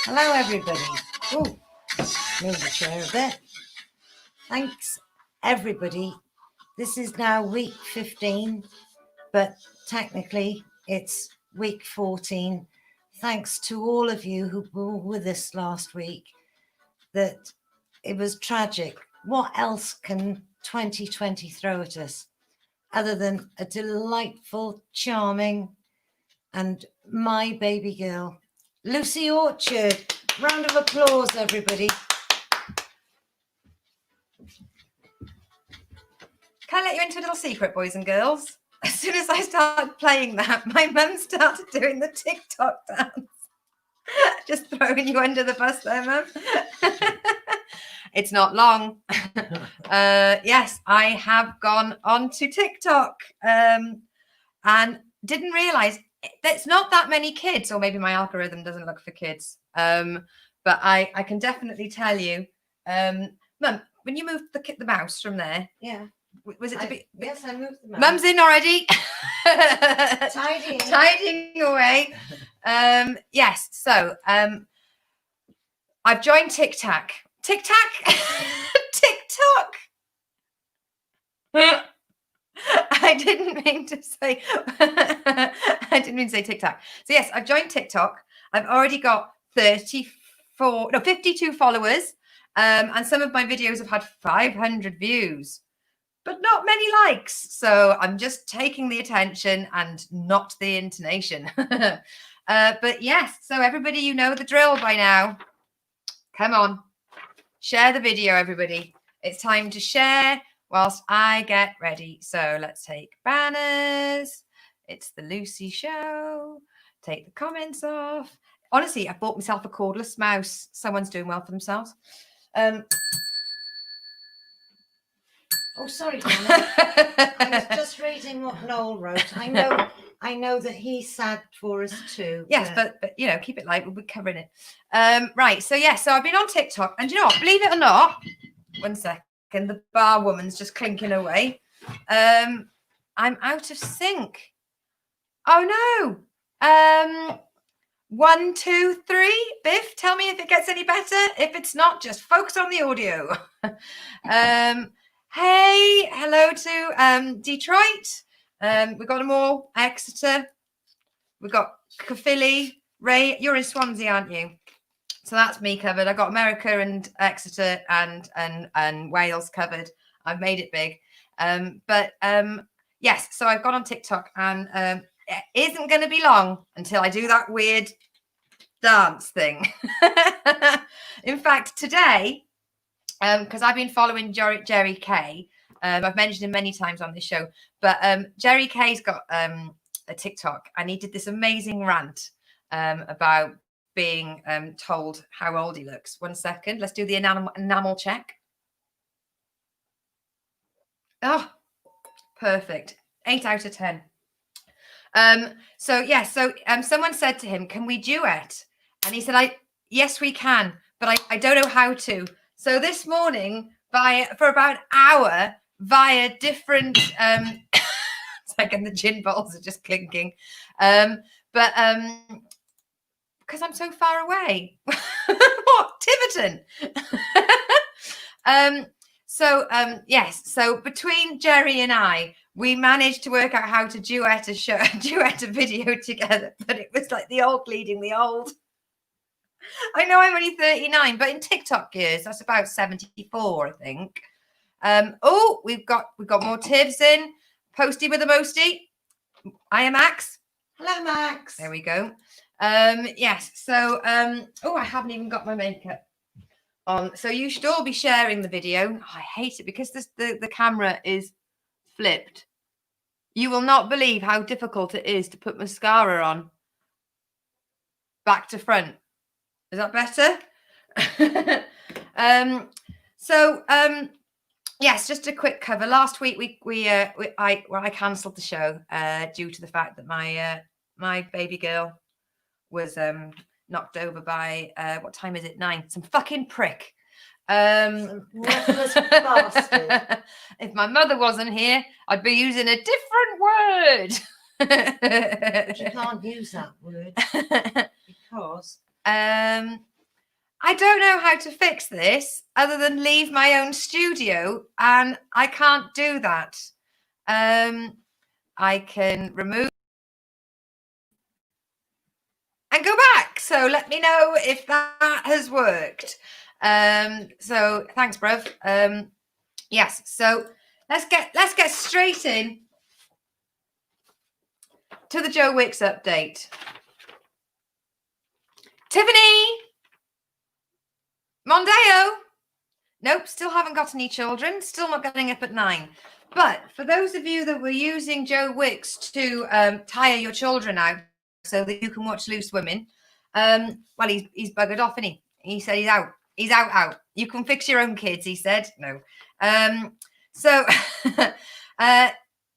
Hello, everybody. Oh, move the chair a bit. Thanks, everybody. This is now week 15, but technically it's week 14. Thanks to all of you who were with us last week. That it was tragic. What else can 2020 throw at us other than a delightful, charming, and my baby girl, Lucy Orchard. Round of applause, everybody. Can I let you into a little secret, boys and girls? As soon as I started playing that, my mum started doing the TikTok dance. Just throwing you under the bus there, Mum. It's not long. Yes, I have gone onto TikTok and didn't realise there's not that many kids, or maybe my algorithm doesn't look for kids. But I can definitely tell you, Mum, when you moved the mouse from there, Yeah. Was it to be? Yes, I moved the mouse. Mum's in already. Tidying. Tidying away. Yes. So I've joined TikTok. TikTok. I didn't mean to say. I didn't mean to say TikTok. So yes, I've joined TikTok. I've already got 52 followers, and some of my videos have had 500 views. But not many likes. So I'm just taking the attention and not the intonation. But yes, so everybody, you know the drill by now. Come on, share the video, everybody. It's time to share whilst I get ready. So let's take banners. It's the Lucy Show. Take the comments off. Honestly, I bought myself a cordless mouse. Someone's doing well for themselves. Oh, sorry, Donna. I was just reading what Noel wrote. I know that he sad for us too. Yes, but you know, keep it light. We'll be covering it. Right. So yeah. So I've been on TikTok, and you know what? Believe it or not, 1 second. The bar woman's just clinking away. I'm out of sync. Oh no. 1, 2, 3. Biff, tell me if it gets any better. If it's not, just focus on the audio. Hey, hello to Detroit. We've got them all. Exeter. We've got Caerphilly. Ray, you're in Swansea, aren't you? So that's me covered. I got America and Exeter and Wales covered. I've made it big. Yes, so I've gone on TikTok, and it isn't going to be long until I do that weird dance thing. In fact, today, because I've been following Jerry Kay. I've mentioned him many times on this show, but Jerry Kay's got a TikTok, and he did this amazing rant about being told how old he looks. 1 second, let's do the enamel check. Oh, perfect. 8 out of 10. Someone said to him, "Can we duet?" And he said, "Yes, we can, but I don't know how to." So this morning, for about an hour, via different second, the gin bottles are just clinking. Because I'm so far away. What? Tiverton. Yes. So between Jerry and I, we managed to work out how to duet a video together, but it was like the old leading the old. I know I'm only 39, but in TikTok years, that's about 74, I think. Oh, we've got more Tivs in. Posty with a mosty. I am Max. Hello, Max. There we go. Yes. So, oh, I haven't even got my makeup on. So you should all be sharing the video. I hate it because the camera is flipped. You will not believe how difficult it is to put mascara on back to front. Is that better? Yes, just a quick cover. Last week I cancelled the show due to the fact that my baby girl was knocked over by what time is it? 9. Some fucking prick. Some worthless bastard. If my mother wasn't here, I'd be using a different word. But you can't use that word because I don't know how to fix this other than leave my own studio, and I can't do that. I can remove and go back. So let me know if that has worked. So thanks, bruv. Yes. So let's get straight in to the Joe Wicks update. Tiffany Mondeo. Nope, still haven't got any children. Still not getting up at 9. But for those of you that were using Joe Wicks to tire your children out so that you can watch Loose Women, well, he's buggered off, isn't he? He said he's out. He's out. You can fix your own kids, he said. No. So,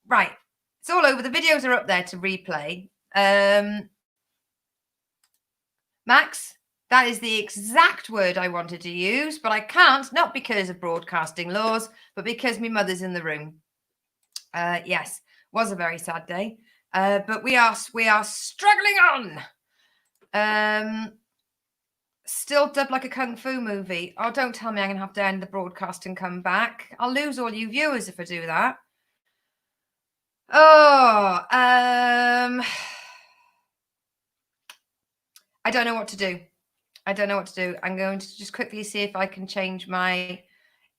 right. It's all over. The videos are up there to replay. Max, that is the exact word I wanted to use, but I can't, not because of broadcasting laws, but because my mother's in the room. Yes, was a very sad day, but we are struggling on. Still dubbed like a kung fu movie. Oh, don't tell me I'm gonna have to end the broadcast and come back. I'll lose all you viewers if I do that. Oh, I don't know what to do. I'm going to just quickly see if I can change my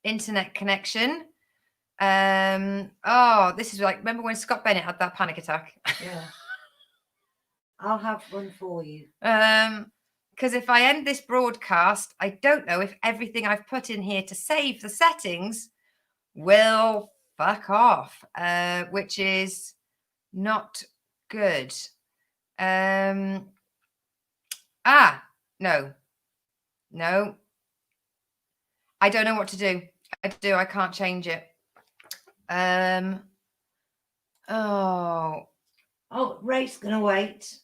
internet connection. Oh, this is like, remember when Scott Bennett had that panic attack? Yeah. I'll have one for you. Because if I end this broadcast, I don't know if everything I've put in here to save the settings will fuck off, which is not good. No. I don't know what to do. I can't change it. Oh, Ray's gonna wait.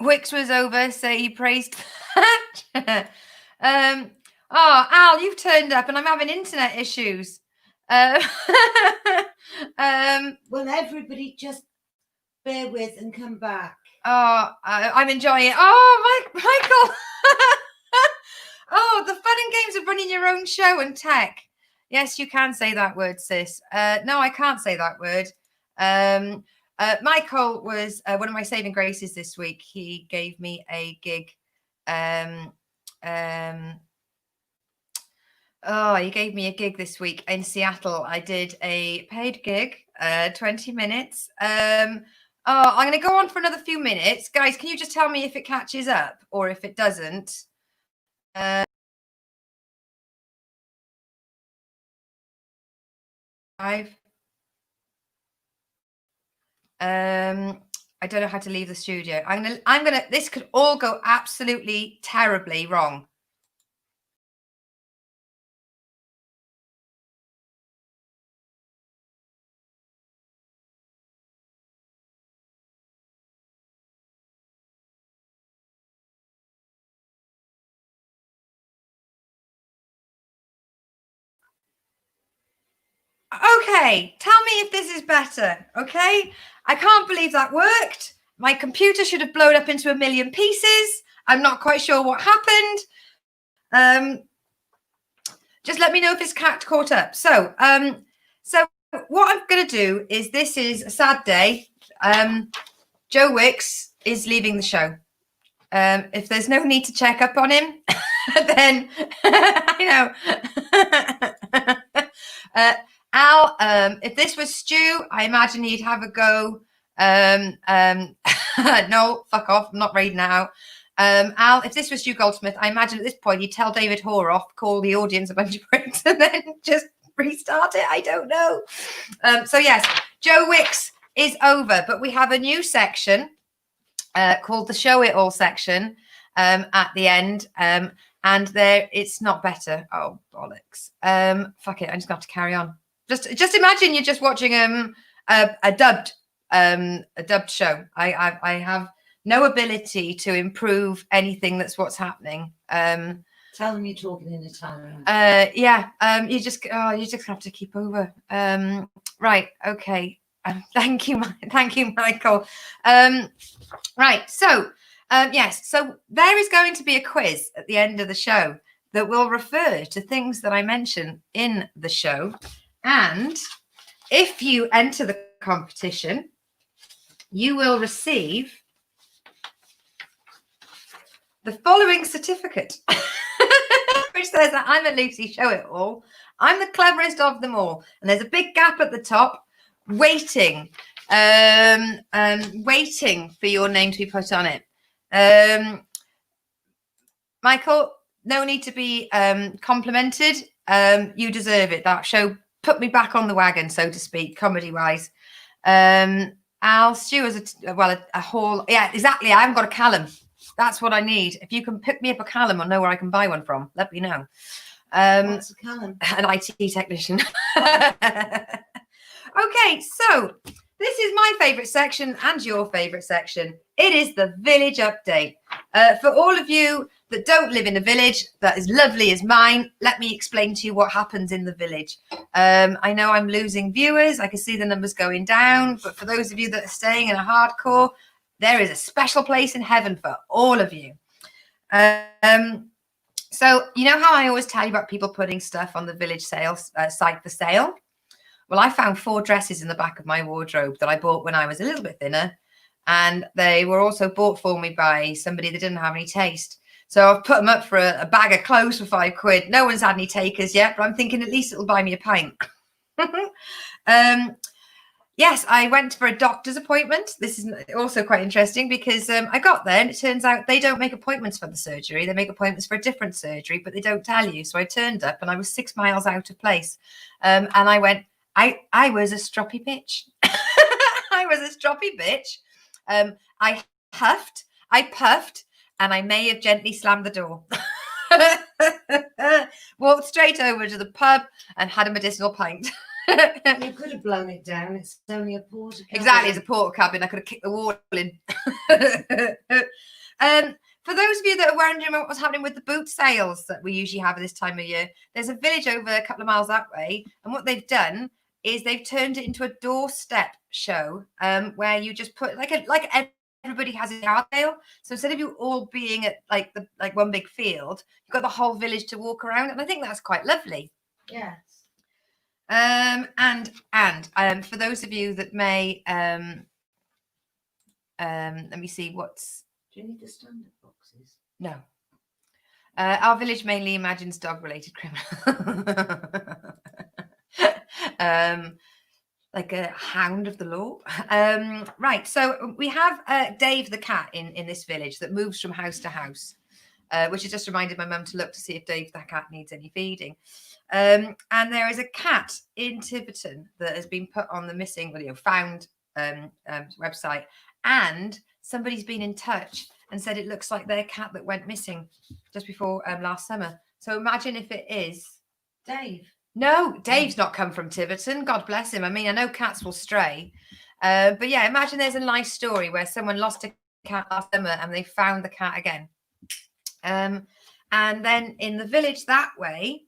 Wicks was over, so he praised that. Oh, Al, you've turned up and I'm having internet issues. Will everybody just bear with and come back? Oh, I'm enjoying it. Oh, Michael. Oh, the fun and games of running your own show and tech. Yes, you can say that word, sis. No, I can't say that word. Michael was one of my saving graces this week. He gave me a gig. He gave me a gig this week in Seattle. I did a paid gig, 20 minutes. I'm going to go on for another few minutes. Guys, can you just tell me if it catches up or if it doesn't? I don't know how to leave the studio. This could all go absolutely terribly wrong. Okay, tell me if this is better, okay? I can't believe that worked. My computer should have blown up into a million pieces. I'm not quite sure what happened. Just let me know if it's caught up. So what I'm going to do is, this is a sad day. Joe Wicks is leaving the show. If there's no need to check up on him, then I know. Al, if this was Stu, I imagine he'd have a go. No, fuck off. I'm not reading out. Al, if this was Stu Goldsmith, I imagine at this point he'd tell David Hoare off, call the audience a bunch of pricks, and then just restart it. I don't know. So yes, Joe Wicks is over, but we have a new section called the Show It All section at the end. And there, it's not better. Oh, bollocks. Fuck it. I'm just going to have to carry on. Just imagine you're just watching a dubbed show. I have no ability to improve anything. That's what's happening. Tell them you're talking in Italian. You just have to keep over. Right. Okay. Thank you, Michael. Right. So Yes, so there is going to be a quiz at the end of the show that will refer to things that I mention in the show. And if you enter the competition, you will receive the following certificate, which says that I'm a Lucy Show It All. I'm the cleverest of them all. And there's a big gap at the top, waiting for your name to be put on it. Michael, no need to be complimented. You deserve it. That show put me back on the wagon, so to speak, comedy-wise. Al Stew is a haul. Yeah, exactly. I haven't got a Callum. That's what I need. If you can pick me up a Callum or know where I can buy one from, let me know. What's a Callum? An IT technician. Okay, so this is my favourite section and your favourite section. It is the village update. For all of you that don't live in a village that is lovely as mine, let me explain to you what happens in the village. I know I'm losing viewers. I can see the numbers going down. But for those of you that are staying in a hardcore, there is a special place in heaven for all of you. So you know how I always tell you about people putting stuff on the village sales site for sale? Well, I found 4 dresses in the back of my wardrobe that I bought when I was a little bit thinner. And they were also bought for me by somebody that didn't have any taste. So I've put them up for a bag of clothes for £5. No one's had any takers yet, but I'm thinking at least it'll buy me a pint. Yes, I went for a doctor's appointment. This is also quite interesting because I got there and it turns out they don't make appointments for the surgery. They make appointments for a different surgery, but they don't tell you. So I turned up and I was 6 miles out of place. And I went, I was a stroppy bitch. I was a stroppy bitch. I huffed, I puffed, and I may have gently slammed the door. Walked straight over to the pub and had a medicinal pint. You could have blown it down. It's only a porter cabin. Exactly, it's a porter cabin. I could have kicked the wall in. For those of you that are wondering what was happening with the boot sales that we usually have at this time of year, there's a village over a couple of miles that way, and what they've done is they've turned it into a doorstep show where you just put like everybody has a yard sale. So instead of you all being at like one big field, you've got the whole village to walk around, and I think that's quite lovely. Yes. And for those of you that may let me see what's. Do you need the stand-up boxes? No. Our village mainly imagines dog-related criminals. Like a hound of the law. Right, so we have Dave the cat in this village that moves from house to house, which has just reminded my mum to look to see if Dave the cat needs any feeding. And there is a cat in Tiverton that has been put on the missing, found website, and somebody's been in touch and said it looks like their cat that went missing just before last summer. So imagine if it is Dave. No, Dave's not come from Tiverton. God bless him. I mean, I know cats will stray. But yeah, imagine there's a nice story where someone lost a cat last summer and they found the cat again. And then in the village that way,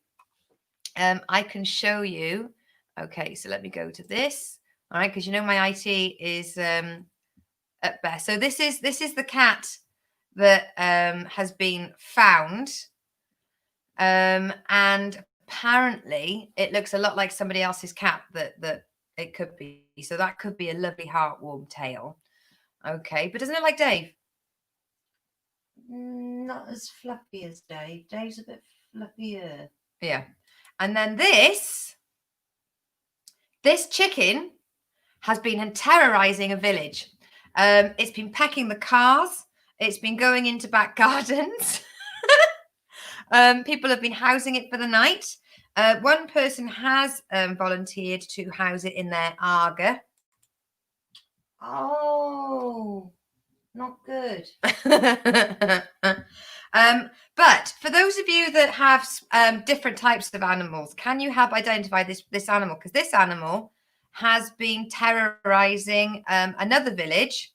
I can show you. Okay, so let me go to this. All right, because my IT is at best. So this is the cat that has been found. And apparently it looks a lot like somebody else's cat that it could be. So that could be a lovely heartwarm tale. Okay, but doesn't it like Dave? Not as fluffy as Dave. Dave's a bit fluffier. Yeah. And then this chicken has been terrorizing a village. It's been pecking the cars. It's been going into back gardens. People have been housing it for the night. One person has volunteered to house it in their Aga. Oh, not good. But for those of you that have different types of animals, can you help identify this animal? Because this animal has been terrorizing another village.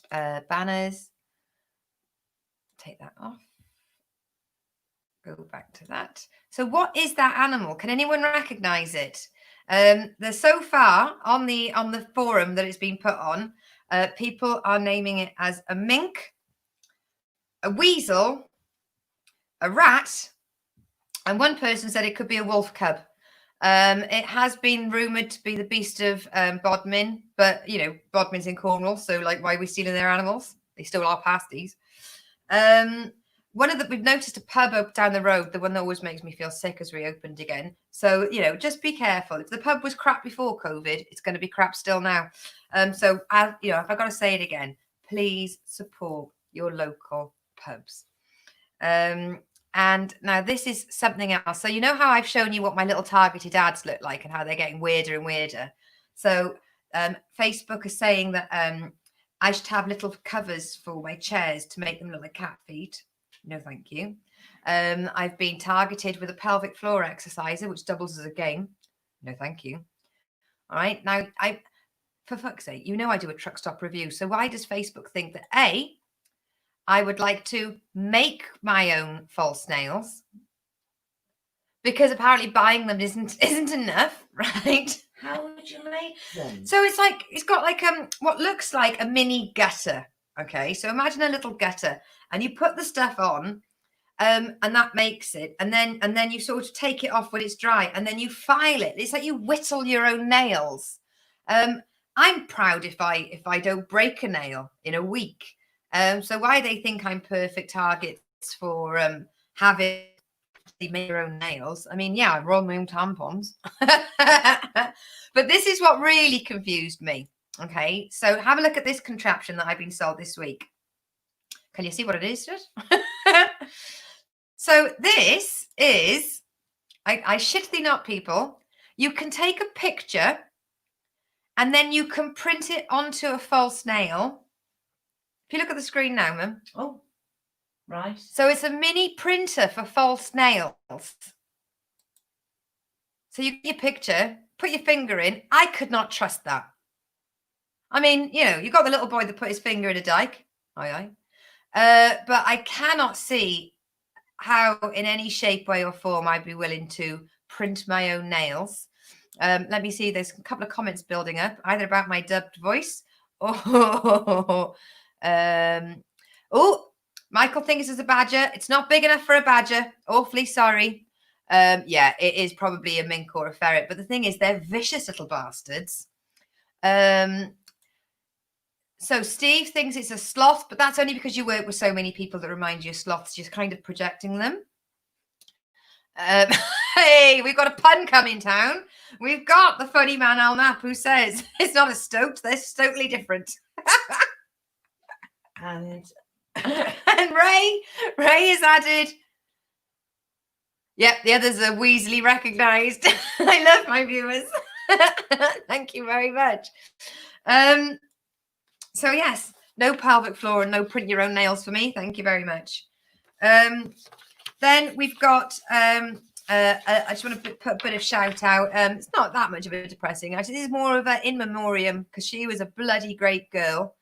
Banners. Take that off. Go back to that. So what is that animal? Can anyone recognize it? There's so far on the forum that it's been put on, people are naming it as a mink, a weasel, a rat, and one person said it could be a wolf cub. It has been rumoured to be the beast of Bodmin, but you know, Bodmin's in Cornwall, so like, why are we stealing their animals? They stole our pasties. We've noticed a pub up down the road, the one that always makes me feel sick, has reopened again. So, you know, just be careful. If the pub was crap before COVID, it's going to be crap still now. So, if I've got to say it again, please support your local pubs. And now this is something else. So you know how I've shown you what my little targeted ads look like and how they're getting weirder and weirder. So Facebook is saying that I should have little covers for my chairs to make them look like cat feet. No, thank you. I've been targeted with a pelvic floor exerciser, which doubles as a game. No, thank you. All right. Now, for fuck's sake, you know I do a truck stop review. So why does Facebook think that I would like to make my own false nails, because apparently buying them isn't enough, right? How would you make them? So it's got like what looks like a mini gutter. Okay, so imagine a little gutter, and you put the stuff on, and that makes it, and then you sort of take it off when it's dry, and then you file it. It's like you whittle your own nails. I'm proud if I don't break a nail in a week. So why they think I'm perfect targets for having made your own nails? I mean, yeah, I roll my own tampons. But this is what really confused me. Okay, so have a look at this contraption that I've been sold this week. Can you see what it is? So this is, I shit thee not, people. You can take a picture and then you can print it onto a false nail. If you look at the screen now, Mum. Oh, right. So it's a mini printer for false nails. So you get your picture, put your finger in. I could not trust that. I mean, you know, you got the little boy that put his finger in a dike. Aye. But I cannot see how in any shape, way or form I'd be willing to print my own nails. Let me see. There's a couple of comments building up, either about my dubbed voice or... Michael thinks it's a badger. It's not big enough for a badger. Awfully sorry. Yeah, it is probably a mink or a ferret. But the thing is, they're vicious little bastards. So Steve thinks it's a sloth, but that's only because you work with so many people that remind you of sloths, just kind of projecting them. Hey, we've got a pun coming town. We've got the funny man Al Knapp who says it's not a stoat, they're totally different. And Ray has added, yep, the others are Weasley recognised. I love my viewers. Thank you very much. So yes, no pelvic floor and no print your own nails for me. Thank you very much. Then we've got, I just want to put a bit of shout out. It's not that much of a depressing. Actually, this is more of an in memoriam because she was a bloody great girl.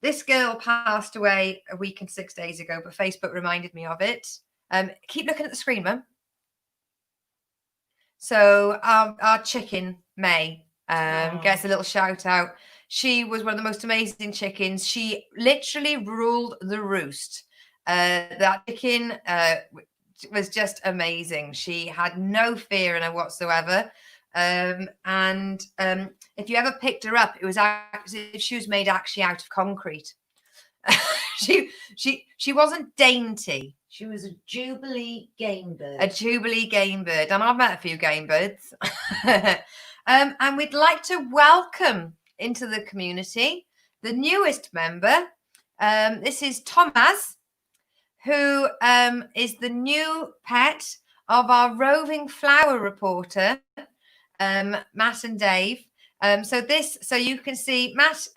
This girl passed away a week and 6 days ago, but Facebook reminded me of it. Keep looking at the screen, Mum. So our chicken, May, gets a little shout out. She was one of the most amazing chickens. She literally ruled the roost. That chicken was just amazing. She had no fear in her whatsoever. And if you ever picked her up, it was as if she was made actually out of concrete. She wasn't dainty. she was a Jubilee game bird. A Jubilee game bird, and I've met a few game birds. And we'd like to welcome into the community the newest member. This is Thomas, who is the new pet of our roving flower reporter, Matt and Dave. So you can see Matt,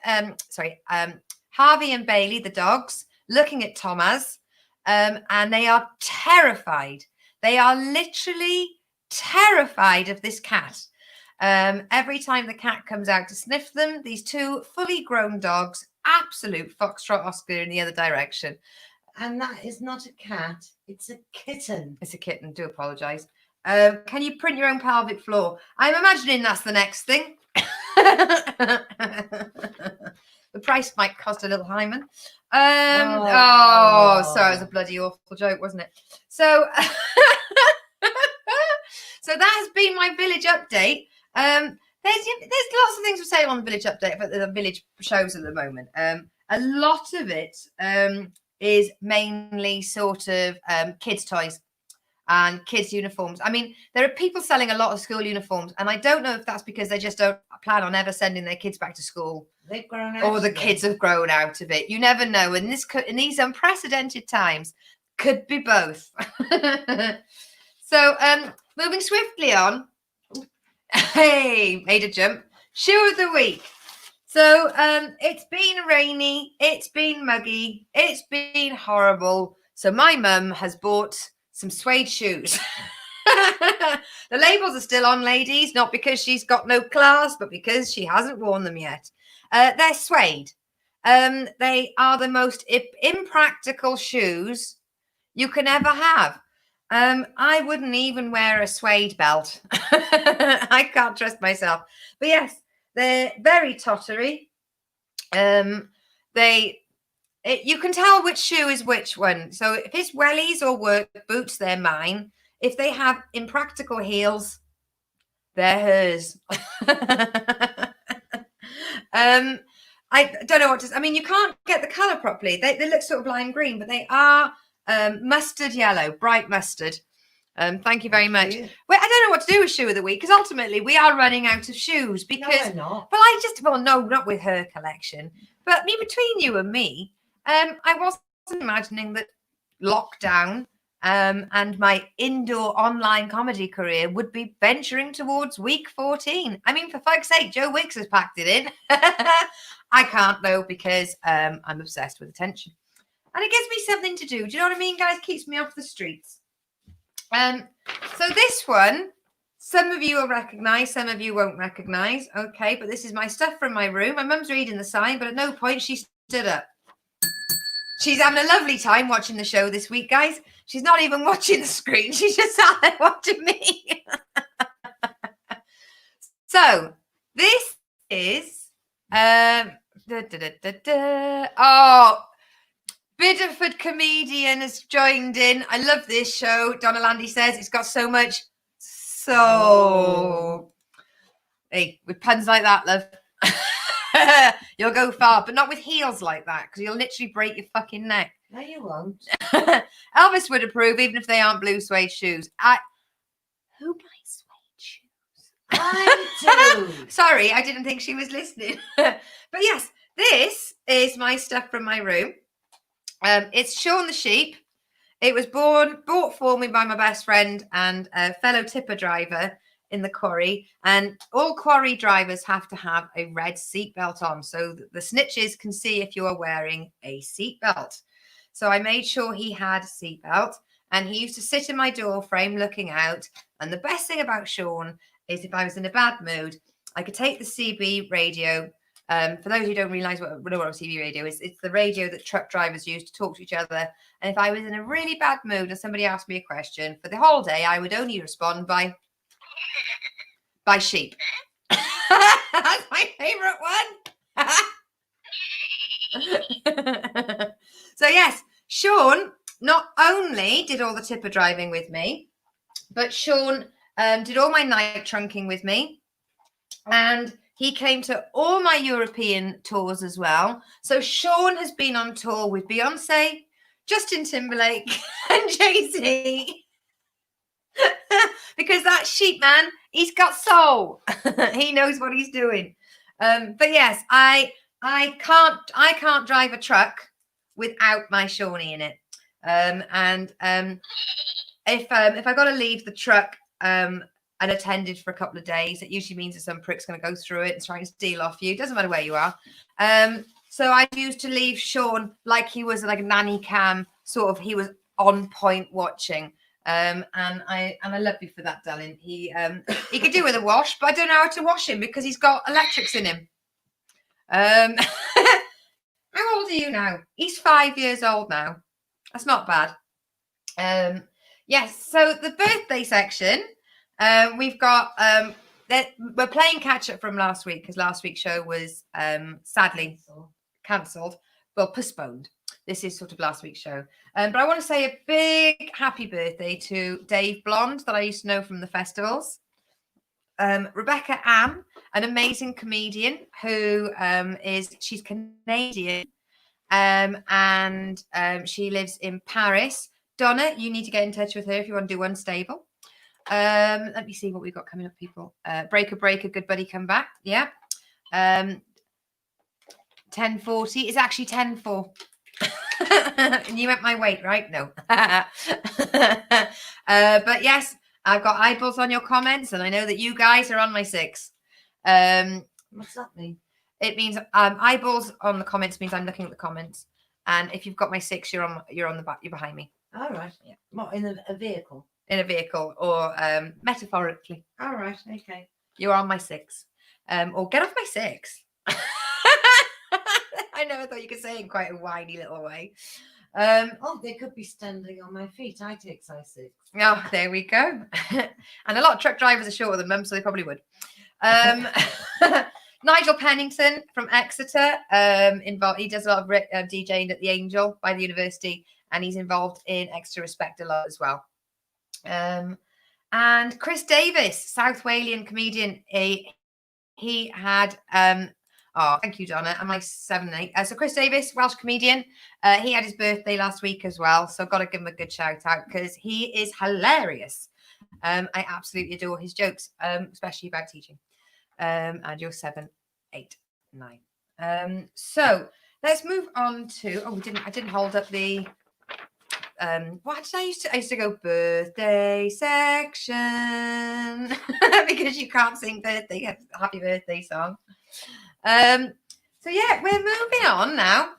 Harvey and Bailey, the dogs, looking at Thomas, and they are terrified. They are literally terrified of this cat. Every time the cat comes out to sniff them, these two fully grown dogs, absolute foxtrot Oscar in the other direction. And that is not a cat, it's a kitten. It's a kitten, do apologise. Can you print your own pelvic floor? I'm imagining that's the next thing. The price might cost a little hymen. Oh. Sorry, it was a bloody awful joke, wasn't it? So, so that has been my village update. There's lots of things for sale on the village update for the village shows at the moment. A lot of it is mainly sort of kids' toys and kids' uniforms. I mean, there are people selling a lot of school uniforms, and I don't know if that's because they just don't plan on ever sending their kids back to school, They've grown out or the of it. kids have grown out of it. You never know. In these unprecedented times, could be both. So, moving swiftly on. Hey, made a jump. Shoe of the week. So, it's been rainy, it's been muggy, it's been horrible. So my mum has bought some suede shoes. The labels are still on, ladies, not because she's got no class, but because she hasn't worn them yet. They're suede. They are the most impractical shoes you can ever have. I wouldn't even wear a suede belt. I can't trust myself. But yes, they're very tottery. You can tell which shoe is which one. So if it's wellies or work boots, they're mine. If they have impractical heels, they're hers. I don't know what to. I mean, you can't get the color properly. They look sort of lime green, but they are mustard yellow, bright mustard. Thank you very much. Well, I don't know what to do with shoe of the week, because ultimately we are running out of shoes. Because, no, no, not with her collection, but between you and me, I wasn't imagining that lockdown and my indoor online comedy career would be venturing towards week 14. I mean, for fuck's sake, Joe Wicks has packed it in. I can't though, because I'm obsessed with attention, and it gives me something to do. Do you know what I mean, guys? Keeps me off the streets. So this one, some of you will recognise, some of you won't recognise. Okay, but this is my stuff from my room. My mum's reading the sign, but at no point she stood up. She's having a lovely time watching the show this week, guys. She's not even watching the screen. She's just sat there watching me. So this is oh, Bideford comedian has joined in. I love this show. Donna Landy says it's got so much Hey, with puns like that, love. You'll go far, but not with heels like that, because you'll literally break your fucking neck. No, you won't. Elvis would approve, even if they aren't blue suede shoes. Who buys suede shoes? I do. Sorry, I didn't think she was listening. But yes, this is my stuff from my room. It's Sean the sheep. It was bought for me by my best friend and a fellow tipper driver in the quarry, and all quarry drivers have to have a red seatbelt on so that the snitches can see if you are wearing a seatbelt. So I made sure he had a seatbelt, and he used to sit in my door frame looking out. And the best thing about Sean is if I was in a bad mood, I could take the CB radio. For those who don't realise know what a CB radio is, it's the radio that truck drivers use to talk to each other. And if I was in a really bad mood and somebody asked me a question, for the whole day, I would only respond by sheep. That's my favourite one. So yes, Sean not only did all the tipper driving with me, but Sean did all my night trunking with me, and he came to all my European tours as well. So Sean has been on tour with Beyonce, Justin Timberlake, and Jay-Z. Because that sheep man, he's got soul. He knows what he's doing. But yes, I can't drive a truck without my Shawnee in it. If I got to leave the truck unattended for a couple of days, it usually means that some prick's going to go through it and try and steal off you. Doesn't matter where you are. So I used to leave Sean like he was like a nanny cam, sort of. He was on point watching. And I love you for that, darling. He could do with a wash, but I don't know how to wash him because he's got electrics in him. How old are you now? He's 5 years old now. That's not bad. Yes. So the birthday section, we've got we're playing catch up from last week because last week's show was sadly cancelled, well, postponed. This is sort of last week's show. But I want to say a big happy birthday to Dave Blonde that I used to know from the festivals. Rebecca Ann, an amazing comedian who she's Canadian and she lives in Paris. Donna, you need to get in touch with her if you want to do Unstable. Let me see what we've got coming up, people. Breaker, good buddy, come back. Yeah. 10:40. It's actually 10:04. And you went my weight, right? No. But yes, I've got eyeballs on your comments, and I know that you guys are on my 6. What's that mean? It means eyeballs on the comments means I'm looking at the comments, and if you've got my 6, you're on the back. You're behind me. All right. Yeah. What, in a vehicle? In a vehicle, or metaphorically. All right. Okay. You're on my 6. Or get off my 6. I never thought you could say it in quite a whiny little way. Oh, they could be standing on my feet. I take size 6. Oh, there we go. And a lot of truck drivers are shorter than Mum, so they probably would. Nigel Pennington from Exeter. He does a lot of DJing at the Angel by the university, and he's involved in Exeter Respect a lot as well. And Chris Davis, South Walian comedian. He had thank you, Donna. I'm like 7, 8. So Chris Davis, Welsh comedian. He had his birthday last week as well, so I've got to give him a good shout out because he is hilarious. I absolutely adore his jokes, especially about teaching. And you're 7, 8, 9. So let's move on to. I didn't hold up the. What did I used to go birthday section because you can't sing happy birthday song. So yeah, we're moving on now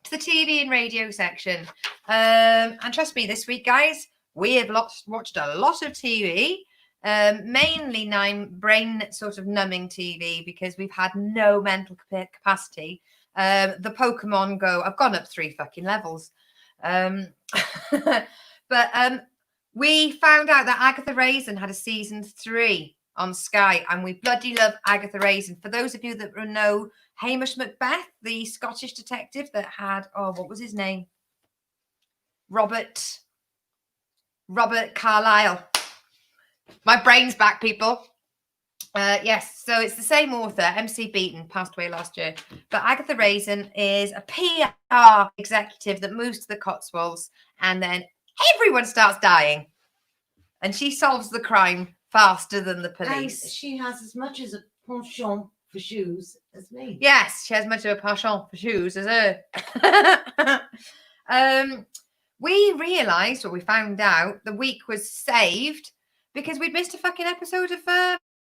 to the TV and radio section. And trust me, this week, guys, we have watched a lot of TV. Mainly brain sort of numbing TV because we've had no mental capacity. The Pokemon Go, I've gone up 3 fucking levels. But we found out that Agatha Raisin had a season 3 on Sky, and we bloody love Agatha Raisin. For those of you that know Hamish Macbeth, the Scottish detective that had, what was his name? Robert Carlyle. My brain's back, people. Yes, so it's the same author, MC Beaton, passed away last year. But Agatha Raisin is a PR executive that moves to the Cotswolds, and then everyone starts dying. And she solves the crime faster than the police. And she has as much as a penchant for shoes as me. Yes, she has much of a penchant for shoes as her. We realised, or we found out, the week was saved because we'd missed a fucking episode of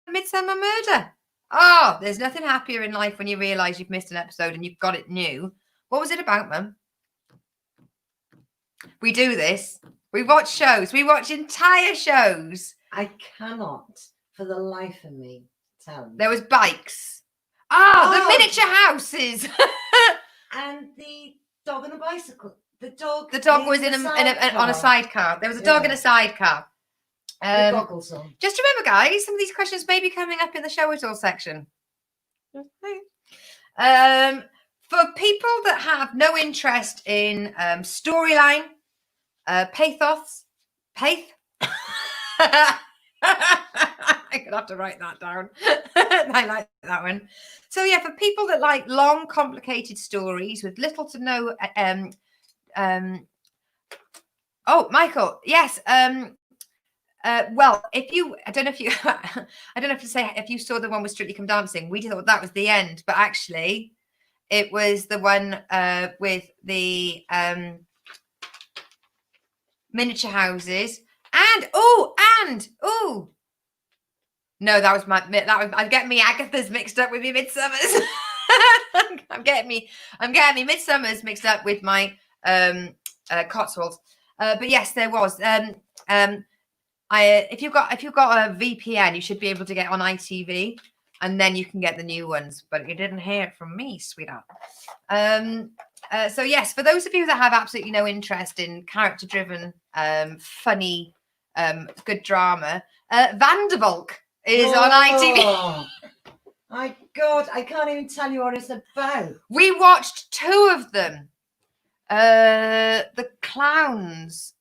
Midsummer Murder. Oh, there's nothing happier in life when you realise you've missed an episode and you've got it new. What was it about, Mum? We do this. We watch shows. We watch entire shows. I cannot, for the life of me, tell you. There was bikes. The miniature houses. And the dog on a bicycle. The dog was on a sidecar. There was a dog in a sidecar. Goggles on. Just remember, guys, some of these questions may be coming up in the Show It All section. For people that have no interest in storyline, pathos. I'm gonna have to write that down. I like that one. So yeah, for people that like long, complicated stories with little to no Michael, yes. Well, I don't know if you say if you saw the one with Strictly Come Dancing, we thought that was the end, but actually it was the one with the miniature houses and no, I'm getting me Agatha's mixed up with me Midsummers. I'm getting me Midsummers mixed up with my Cotswolds. But yes, there was. If you've got a VPN, you should be able to get on ITV, and then you can get the new ones. But you didn't hear it from me, sweetheart. So yes, for those of you that have absolutely no interest in character-driven, funny, good drama, Vandervalk is on ITV. My God, I can't even tell you what it's about. We watched 2 of them. The clowns.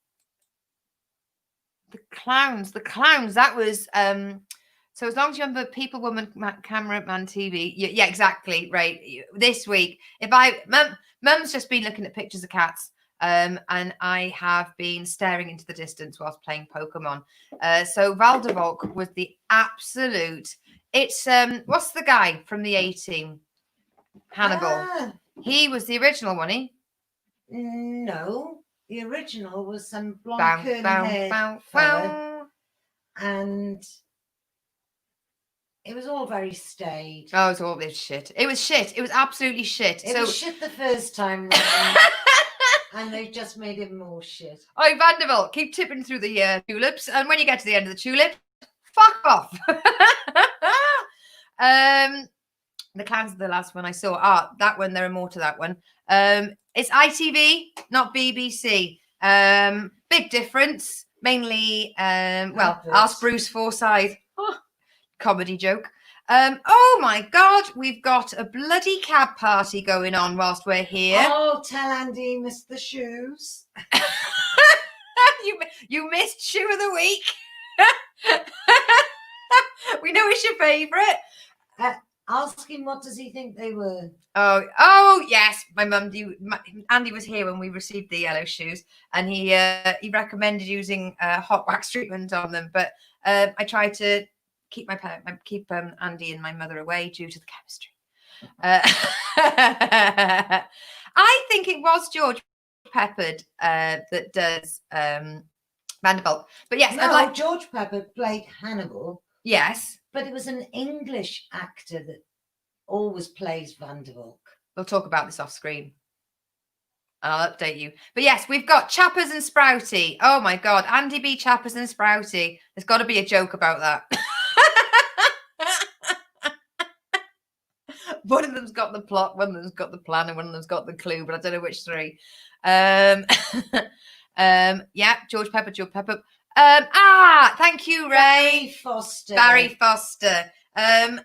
That was so as long as you remember People, Woman, Cameraman TV. Yeah, exactly. Right. This week, Mum's just been looking at pictures of cats. And I have been staring into the distance whilst playing Pokemon. So Valdevolk was the absolute. It's what's the guy from the A-Team? Hannibal. Ah, He was the original one, he? no, the original was some blonde Bow, curly bow, haired bow, fella, bow. and it was all very staid. Oh, it's all this shit. It was shit. It was absolutely shit. It So, was shit the first time round, and they've just made it more shit. oh, Vanderbilt, keep tipping through the tulips, and when you get to the end of the tulip, fuck off. The clowns are the last one I saw. That one. There are more to that one. It's ITV, not BBC. Big difference. Mainly, well, Adverts. ask Bruce Forsyth. Oh, comedy joke. Oh my God, we've got a bloody cab party going on whilst we're here. Oh, tell Andy he missed the shoes. You missed shoe of the week. We know it's your favourite. Ask him what does he think they were. Oh yes, my mum. Andy was here when we received the yellow shoes, and he recommended using hot wax treatment on them. But I tried to keep Andy and my mother away due to the chemistry. I think it was George Peppard that does Vanderbilt. But yes, No, I'd like. George Pepper played Hannibal, Yes, but it was an English actor that always plays Vanderbilt. we'll talk about this off screen. I'll update you. But yes, we've got Chappers and Sprouty. Oh my God, Andy B. Chappers and Sprouty. There's got to be a joke about that. One of them's got the plot, one of them's got the plan, and one of them's got the clue, but I don't know which 3. Yeah, George Pepper. Thank you, Ray. Barry Foster.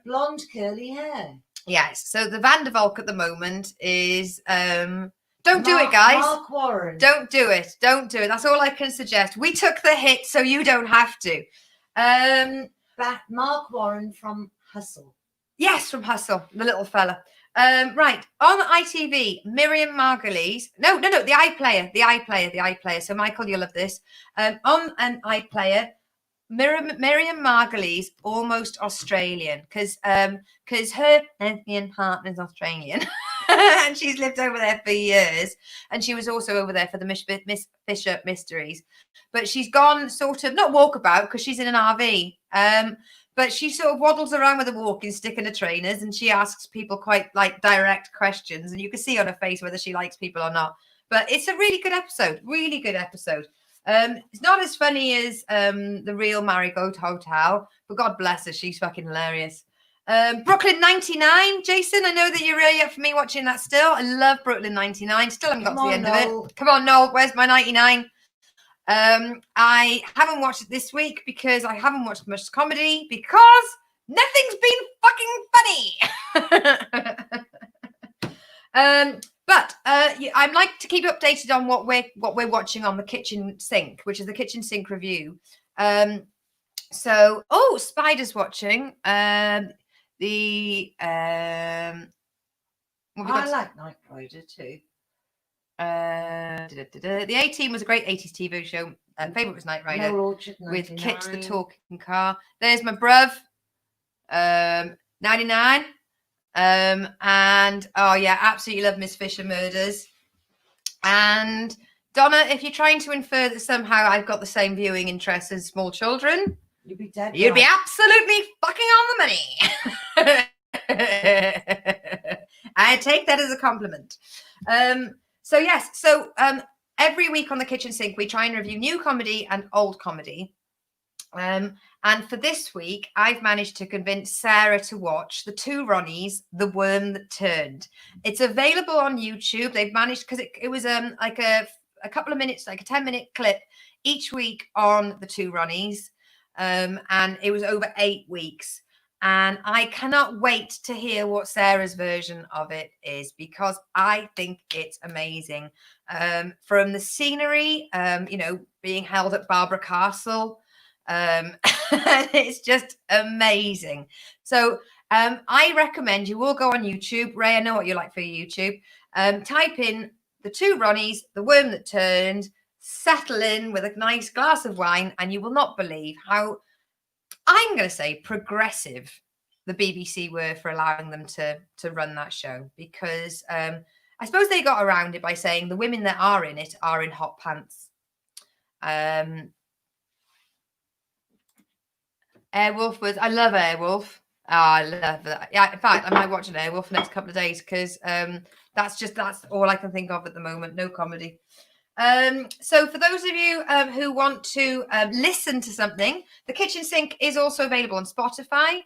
Blonde curly hair. Yes. So the Vandervalk at the moment is don't do it, guys. Mark Warren. Don't do it. Don't do it. That's all I can suggest. We took the hit, so you don't have to. Mark Warren from Hustle. Yes, from Hustle, the little fella. Right, on ITV, Miriam Margolyes. No, the iPlayer. So, Michael, you'll love this. On an iPlayer, Miriam Margolyes, almost Australian, because her lesbian partner's Australian. And she's lived over there for years. And she was also over there for the Miss Fisher Mysteries. But she's gone sort of, not walkabout, because she's in an RV. But she sort of waddles around with a walking stick and her trainers, and she asks people quite like direct questions, and you can see on her face whether she likes people or not. But it's a really good episode. It's not as funny as the real Marigold Hotel, but God bless her, she's fucking hilarious. Brooklyn 99, Jason, I know that you're really up for me watching that still. I love Brooklyn 99. Still haven't got to the end of it. Come on, Noel, where's my 99? I haven't watched it this week because I haven't watched much comedy because nothing's been fucking funny. But I'd like to keep updated on what we're watching on the kitchen sink, which is the kitchen sink review. Spider's watching. I like Knight Rider too. The A-Team was a great 80s TV show. Favorite was Knight Rider with Kit the talking car. There's my bruv, 99. And oh yeah, absolutely love Miss Fisher Murders. And Donna, if you're trying to infer that somehow I've got the same viewing interests as small children, you'd be dead. You'd be absolutely fucking on the money. I take that as a compliment. Every week on the kitchen sink, we try and review new comedy and old comedy. And for this week, I've managed to convince Sarah to watch The Two Ronnies, The Worm That Turned. It's available on YouTube. They've managed, because it was like a couple of minutes, like a 10-minute clip each week on The Two Ronnies. And it was over 8 weeks. And I cannot wait to hear what Sarah's version of it is, because I think it's amazing. From the scenery, being held at Barbara Castle, it's just amazing. So I recommend you all go on YouTube. Ray, I know what you like for YouTube. Type in the two Ronnies, the worm that turned, settle in with a nice glass of wine, and you will not believe how, I'm going to say, progressive the BBC were for allowing them to run that show, because I suppose they got around it by saying the women that are in it are in hot pants. Airwolf was, I love Airwolf. Oh, I love that. Yeah, in fact, I might watch an Airwolf the next couple of days, because that's all I can think of at the moment. No comedy. So for those of you who want to listen to something, The Kitchen Sink is also available on Spotify.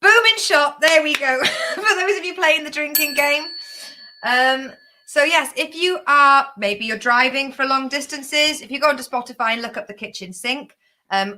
Booming Shop, there we go. For those of you playing the drinking game. So yes, if you are, maybe you're driving for long distances, if you go onto Spotify and look up The Kitchen Sink,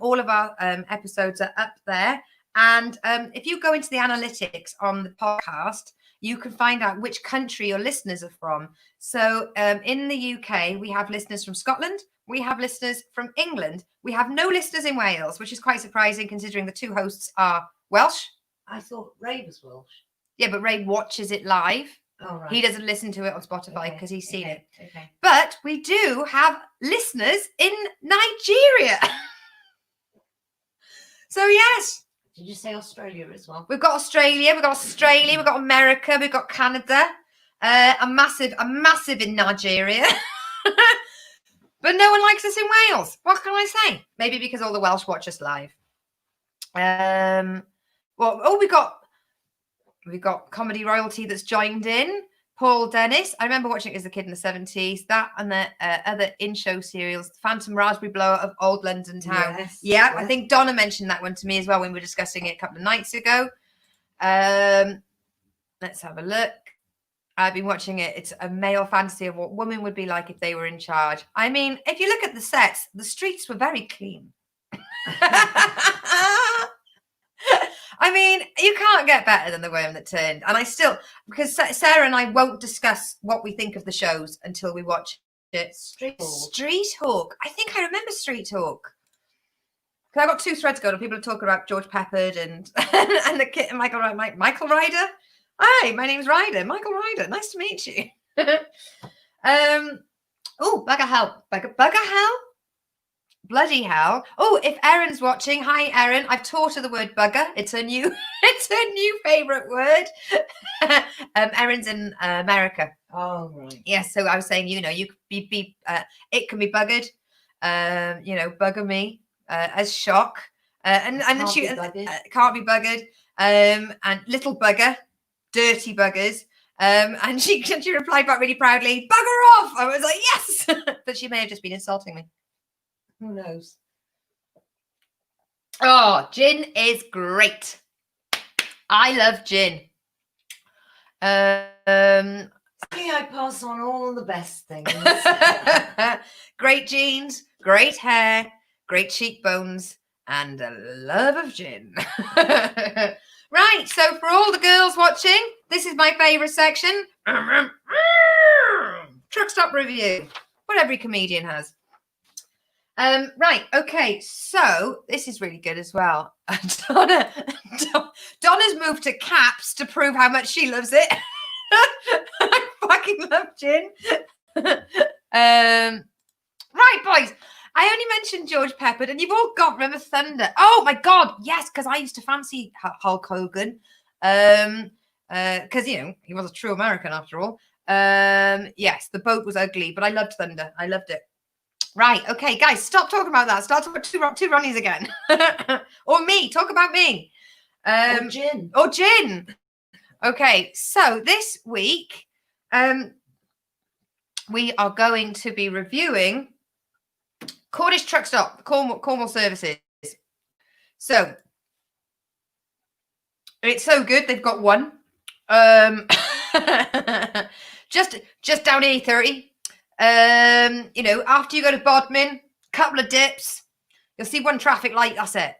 all of our episodes are up there. And if you go into the analytics on the podcast, you can find out which country your listeners are from. So in the UK, we have listeners from Scotland. We have listeners from England. We have no listeners in Wales, which is quite surprising considering the two hosts are Welsh. I thought Ray was Welsh. Yeah, but Ray watches it live. Oh, right. He doesn't listen to it on Spotify because he's seen it. Okay. But we do have listeners in Nigeria. So yes. Did you say Australia as well? We've got Australia, we've got America, we've got Canada, a massive in Nigeria. But no one likes us in Wales. What can I say? Maybe because all the Welsh watch us live. We've got comedy royalty that's joined in. Paul Dennis. I remember watching it as a kid in the 70s. That and the other in-show serials, Phantom Raspberry Blower of Old London Town. Yes, yeah, yes. I think Donna mentioned that one to me as well when we were discussing it a couple of nights ago. Let's have a look. I've been watching it. It's a male fantasy of what women would be like if they were in charge. I mean, if you look at the sets, the streets were very clean. I mean, you can't get better than The Worm That Turned. And I still, because Sarah and I won't discuss what we think of the shows until we watch it. Street Hawk. I think I remember Street Hawk. Because I got two threads going on. People are talking about George Peppard and the kid and Michael Ryder. Hi, my name's Ryder. Michael Ryder. Nice to meet you. Bugger Hell. Bugger Hell? Bloody hell. Oh, if Erin's watching, hi Erin. I've taught her the word bugger. It's a new favorite word. Erin's in America. Oh, right. Yes, so I was saying, you could be it can be buggered. Bugger me as shock. And then she can't be buggered. And little bugger, dirty buggers. And she replied back really proudly, bugger off. I was like, yes. But she may have just been insulting me. Who knows? Oh, gin is great. I love gin. I pass on all the best things. Great jeans, great hair, great cheekbones, and a love of gin. Right, so for all the girls watching, this is my favourite section. Truck stop review. What every comedian has. Right, okay, so this is really good as well. Donna's moved to caps to prove how much she loves it. I fucking love gin. Right, boys, I only mentioned George Peppard, and you've all got Rim of Thunder. Oh my god, yes, because I used to fancy Hulk Hogan, because he was a true American after all. Yes, the boat was ugly, but I loved Thunder. I loved it. Right, okay, guys, stop talking about that. Start talking about two Ronnies again. Or me, talk about me. Or gin. Okay, so this week, we are going to be reviewing Cornish Truck Stop, Cornwall Services. So, it's so good, they've got one. Just down A30. After you go to Bodmin, couple of dips, You'll see one traffic light. That's it.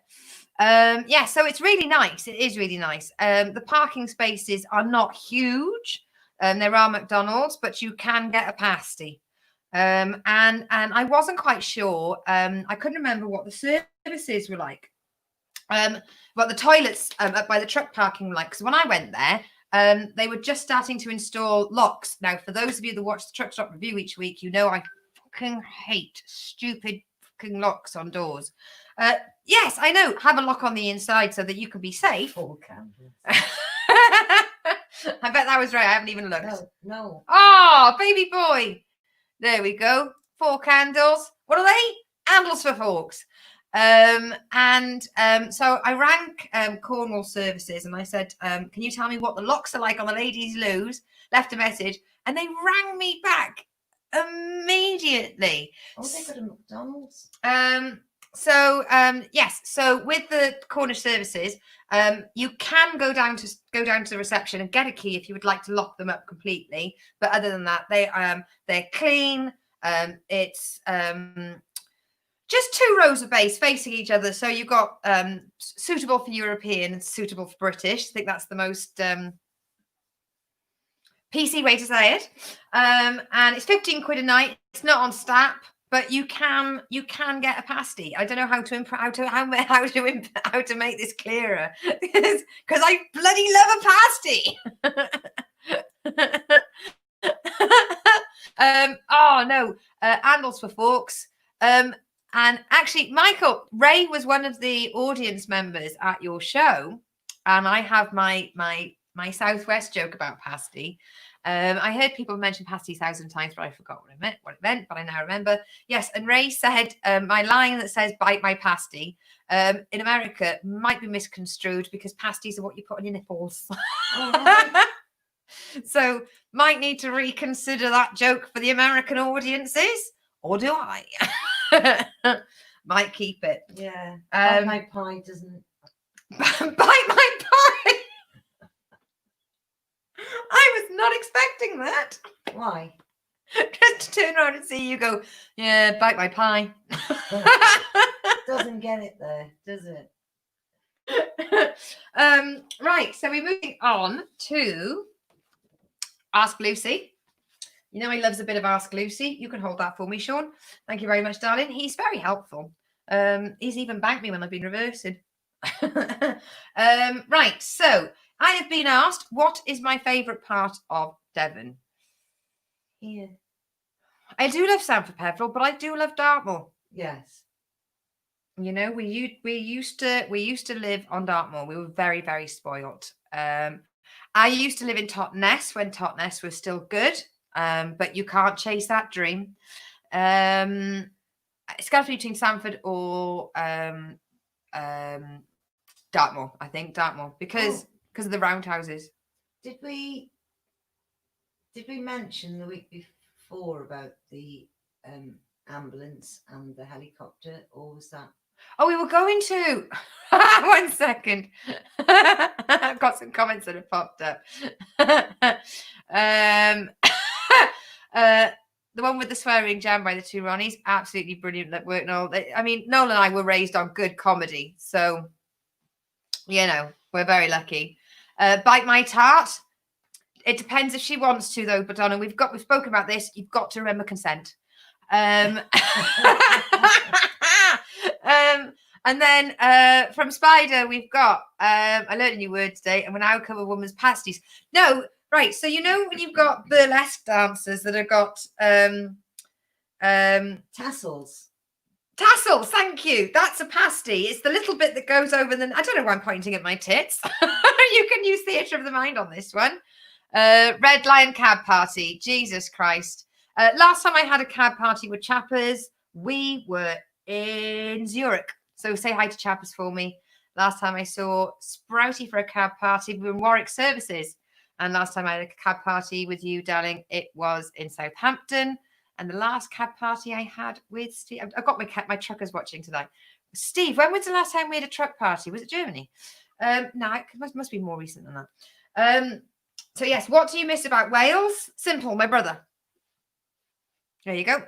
Yeah, so it's really nice. It is really nice. The parking spaces are not huge. There are McDonald's, but you can get a pasty. And I wasn't quite sure. I couldn't remember what the services were like. But the toilets up by the truck parking were like, because when I went there, they were just starting to install locks. Now, for those of you that watch the Truck Stop Review each week, you know I fucking hate stupid fucking locks on doors. Yes, I know. Have a lock on the inside so that you can be safe. 4 candles. I bet that was right. I haven't even looked. No. Oh, baby boy. There we go. 4 candles. What are they? Handles for forks. So I rang Cornwall Services and I said, can you tell me what the locks are like on the ladies' loos? Left a message and they rang me back immediately. Oh, they got a McDonald's. Yes. So with the Cornish Services, you can go down to the reception and get a key if you would like to lock them up completely. But other than that, they're clean. It's just 2 rows of base facing each other. So you've got suitable for European and suitable for British. I think that's the most PC way to say it. And it's 15 quid a night. It's not on STAP. But you can get a pasty. I don't know how to make this clearer because I bloody love a pasty. Oh no, handles for forks. And actually, Michael Ray was one of the audience members at your show, and I have my Southwest joke about pasty. I heard people mention pasty 1,000 times, but I forgot what it meant, but I now remember. Yes, and Ray said my line that says "bite my pasty" in America might be misconstrued because pasties are what you put on your nipples. Oh, So might need to reconsider that joke for the American audiences, or do I? Might keep it. yeah. My pie doesn't. Bite my pie. I was not expecting that. Why? Just to turn around and see you go, yeah, bite my pie. Doesn't get it there, does it? Right, so we're moving on to Ask Lucy. You know he loves a bit of Ask Lucy. You can hold that for me, Sean. Thank you very much, darling. He's very helpful. He's even banked me when I've been reversing. Right, so I have been asked, what is my favourite part of Devon? Here. I do love Sanford Peveril, but I do love Dartmoor. Yes. You know, we used to live on Dartmoor. We were very, very spoilt. I used to live in Totnes when Totnes was still good, but you can't chase that dream. It's got to be between Sanford or Dartmoor. I think Dartmoor because of the roundhouses. Did we mention the week before about the ambulance and the helicopter, or was that? Oh, we were going to. 1 second. I've got some comments that have popped up. The one with the swearing jam by the 2 Ronnies, absolutely brilliant work, Noel. I mean, Noel and I were raised on good comedy, so you know we're very lucky. Bite my tart. It depends if she wants to, though, but Donna, we've spoken about this. You've got to remember consent. And then from Spider, we've got I learned a new word today, and we're now cover women's pasties. No, right. So you know when you've got burlesque dancers that have got Tassels. Tassels, thank you. That's a pasty. It's the little bit that goes over the. I don't know why I'm pointing at my tits. You can use theatre of the mind on this one. Red Lion Cab Party. Jesus Christ. Last time I had a cab party with Chappers, we were in Zurich. So say hi to Chappers for me. Last time I saw Sprouty for a cab party, we were in Warwick Services. And last time I had a cab party with you, darling, it was in Southampton. And the last cab party I had with Steve, I've got my truckers watching tonight. Steve, when was the last time we had a truck party? Was it Germany? No, it must be more recent than that. So yes, what do you miss about Wales? Simple, my brother. There you go.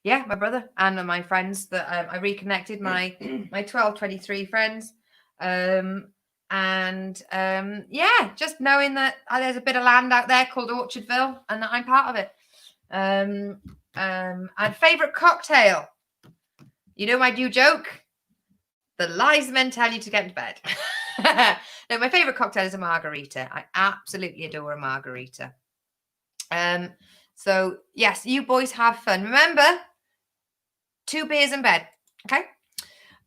Yeah, my brother and my friends that I reconnected my 1223 friends. Yeah, just knowing that there's a bit of land out there called Orchardville and that I'm part of it. And favorite cocktail. You know my new joke? The lies men tell you to get into bed. No, my favorite cocktail is a margarita. I absolutely adore a margarita. So yes, you boys have fun. Remember, 2 beers in bed. Okay.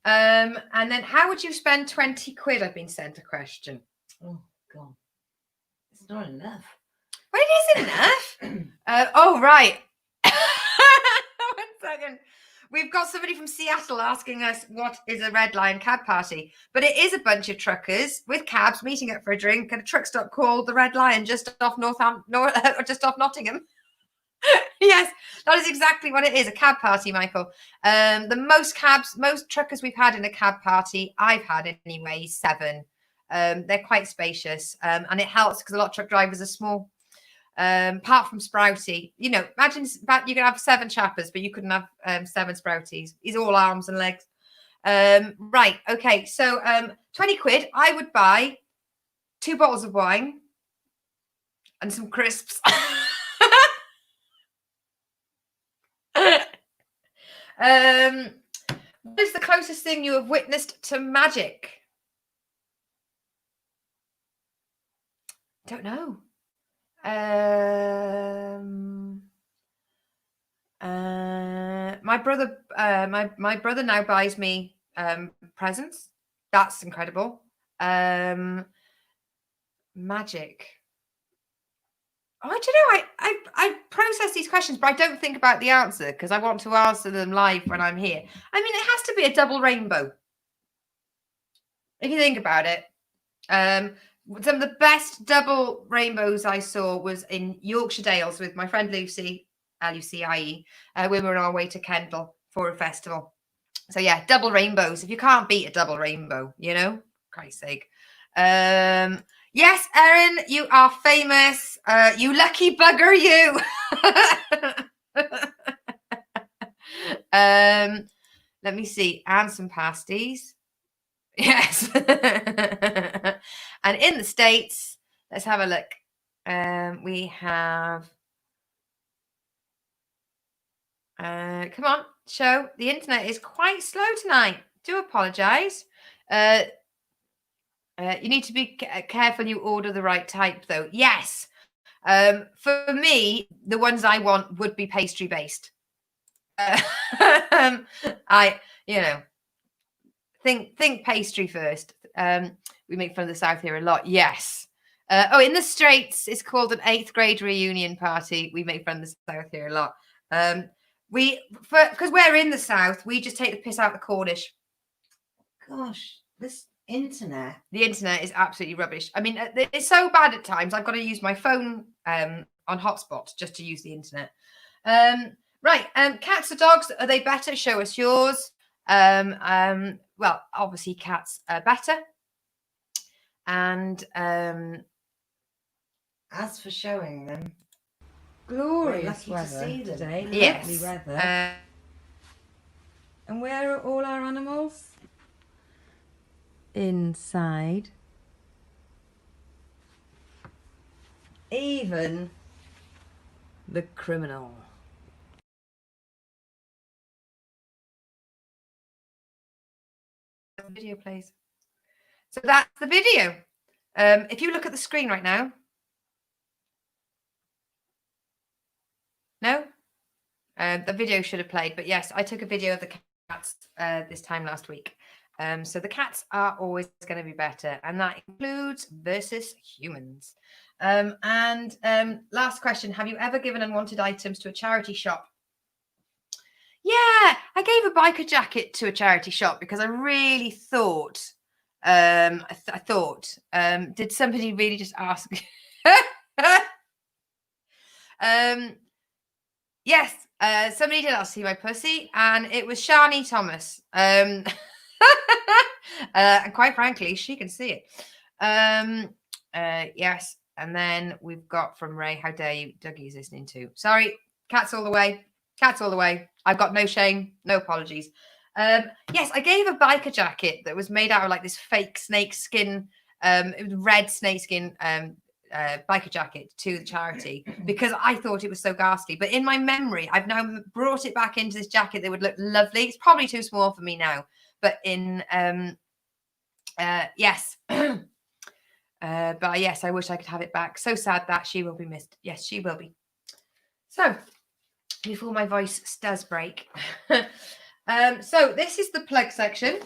And then how would you spend 20 quid? I've been sent a question. Oh God, it's not enough. Well, it is enough. Oh, right. 1 second. We've got somebody from Seattle asking us what is a Red Lion cab party, but it is a bunch of truckers with cabs meeting up for a drink at a truck stop called the Red Lion just off just off Nottingham. Yes, that is exactly what it is, a cab party, Michael. The most truckers we've had in a cab party, I've had anyway, 7. They're quite spacious, and it helps because a lot of truck drivers are small. Apart from Sprouty, you know, imagine you could have 7 chappers, but you couldn't have 7 Sprouties. He's all arms and legs. Right, okay, so 20 quid, I would buy 2 bottles of wine and some crisps. What is the closest thing you have witnessed to magic? Don't know. My brother now buys me presents. That's incredible. Magic. Oh, I don't know. I process these questions, but I don't think about the answer because I want to answer them live when I'm here. I mean, it has to be a double rainbow. If you think about it, some of the best double rainbows I saw was in Yorkshire Dales with my friend Lucy, Lucie, when we were on our way to Kendal for a festival. So yeah, double rainbows. If you can't beat a double rainbow, you know, Christ's sake. Yes, Erin, you are famous. You lucky bugger, you. Let me see. And some pasties. Yes. And in the States, let's have a look. We have. Come on, show. The internet is quite slow tonight. Do apologise. You need to be careful you order the right type, though. Yes. For me, the ones I want would be pastry based. Think pastry first. We make fun of the South here a lot. Yes. In the States, it's called an 8th grade reunion party. We make fun of the South here a lot. Because we're in the South, we just take the piss out of the Cornish. Gosh, this internet. The internet is absolutely rubbish. I mean, it's so bad at times. I've got to use my phone on hotspot just to use the internet. Right. Cats or dogs? Are they better? Show us yours. Well, obviously cats are better. And as for showing them, glorious we're lucky to weather see them. today. yes. Lovely weather. And where are all our animals? Inside. Even the criminal. Video plays. So that's the video. If you look at the screen right now. No? The video should have played, but yes, I took a video of the cats this time last week. So the cats are always going to be better, and that includes versus humans. Last question, have you ever given unwanted items to a charity shop? Yeah, I gave a biker jacket to a charity shop because I really thought, did somebody really just ask? Yes, somebody did ask to see my pussy, and it was Shani Thomas. And quite frankly, she can see it. Yes, and then we've got from Ray, how dare you, Dougie's listening too. Sorry, cats all the way. Cats all the way. I've got no shame, no apologies. Yes, I gave a biker jacket that was made out of like this fake snake skin, it was red snake skin biker jacket to the charity because I thought it was so ghastly. But in my memory, I've now brought it back into this jacket that would look lovely. It's probably too small for me now, but in yes. But yes, I wish I could have it back. So sad that she will be missed. Yes, she will be. So before my voice does break. So this is the plug section